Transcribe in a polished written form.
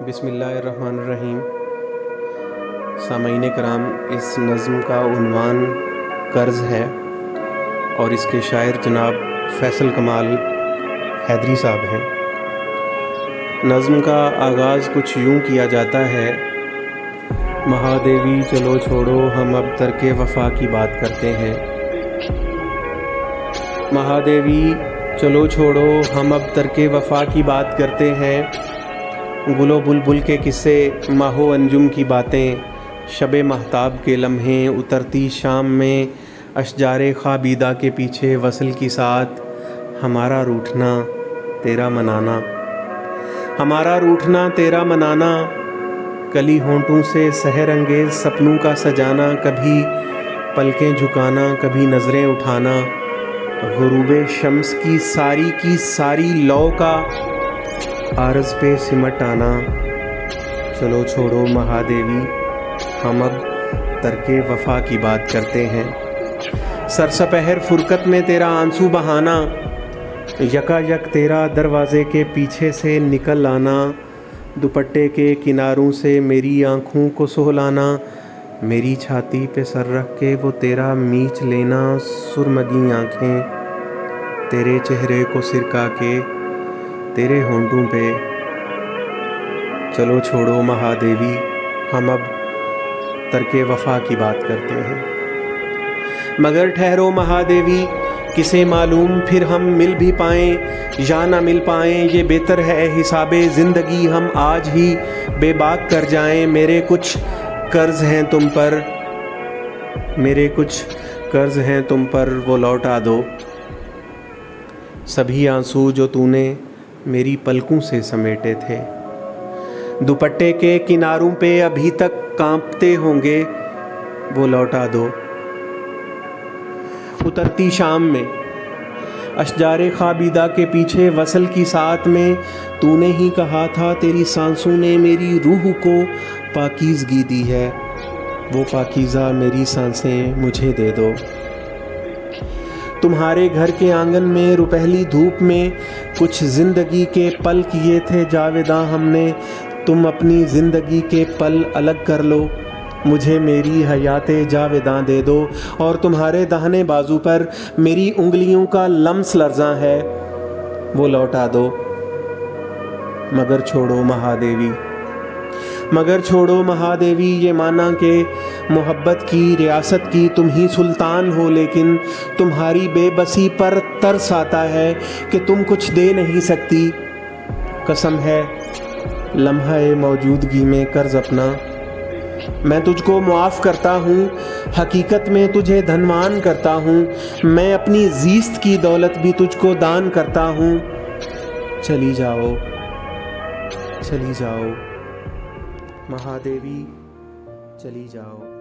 بسم اللہ الرحمن الرحیم۔ سامعین کرام، اس نظم کا عنوان قرض ہے اور اس کے شاعر جناب فیصل کمال حیدری صاحب ہیں۔ نظم کا آغاز کچھ یوں کیا جاتا ہے: مہادیوی چلو چھوڑو ہم اب ترک وفا کی بات کرتے ہیں۔ مہادیوی چلو چھوڑو ہم اب ترک وفا کی بات کرتے ہیں۔ گل و بلبل کے قصے، ماہ و انجم کی باتیں، شب مہتاب کے لمحے، اترتی شام میں اشجار خوابیدہ کے پیچھے وصل کی ساتھ، ہمارا روٹھنا تیرا منانا، ہمارا روٹھنا تیرا منانا، کلی ہونٹوں سے سحر انگیز سپنوں کا سجانا، کبھی پلکیں جھکانا کبھی نظریں اٹھانا، غروب شمس کی ساری لو کا عارض پہ سمٹ آنا۔ چلو چھوڑو مہادیوی ہم اب ترک وفا کی بات کرتے ہیں۔ سرسپہر فرقت میں تیرا آنسو بہانا، یکا یک تیرا دروازے کے پیچھے سے نکل آنا، دوپٹے کے کناروں سے میری آنکھوں کو سہلانا، میری چھاتی پہ سر رکھ کے وہ تیرا میچ لینا، سرمگی آنکھیں تیرے چہرے کو سرکا کے تیرے ہونٹوں پہ۔ چلو چھوڑو مہادیوی ہم اب ترک وفا کی بات کرتے ہیں۔ مگر ٹھہرو مہادیوی، کسے معلوم پھر ہم مل بھی پائیں یا نہ مل پائیں، یہ بہتر ہے حساب زندگی ہم آج ہی بے باک کر جائیں۔ میرے کچھ قرض ہیں تم پر، میرے کچھ قرض ہیں تم پر، وہ لوٹا دو۔ سبھی آنسو جو تو نے میری پلکوں سے سمیٹے تھے، دوپٹے کے کناروں پہ ابھی تک کانپتے ہوں گے، وہ لوٹا دو۔ اترتی شام میں اشجار خوابیدہ کے پیچھے وصل کی ساتھ میں، تو نے ہی کہا تھا تیری سانسوں نے میری روح کو پاکیزگی دی ہے، وہ پاکیزہ میری سانسیں مجھے دے دو۔ تمہارے گھر کے آنگن میں روپہلی دھوپ میں کچھ زندگی کے پل کیے تھے جاویداں ہم نے، تم اپنی زندگی کے پل الگ کر لو، مجھے میری حیات جاویداں دے دو۔ اور تمہارے داہنے بازو پر میری انگلیوں کا لمس لرزاں ہے، وہ لوٹا دو۔ مگر چھوڑو مہادیوی، مگر چھوڑو مہادیوی، یہ مانا کہ محبت کی ریاست کی تم ہی سلطان ہو، لیکن تمہاری بے بسی پر ترس آتا ہے کہ تم کچھ دے نہیں سکتی۔ قسم ہے لمحہ موجودگی میں قرض اپنا، میں تجھ کو معاف کرتا ہوں، حقیقت میں تجھے دھنوان کرتا ہوں، میں اپنی زیست کی دولت بھی تجھ کو دان کرتا ہوں۔ چلی جاؤ، چلی جاؤ مہادیوی، چلی جاؤ۔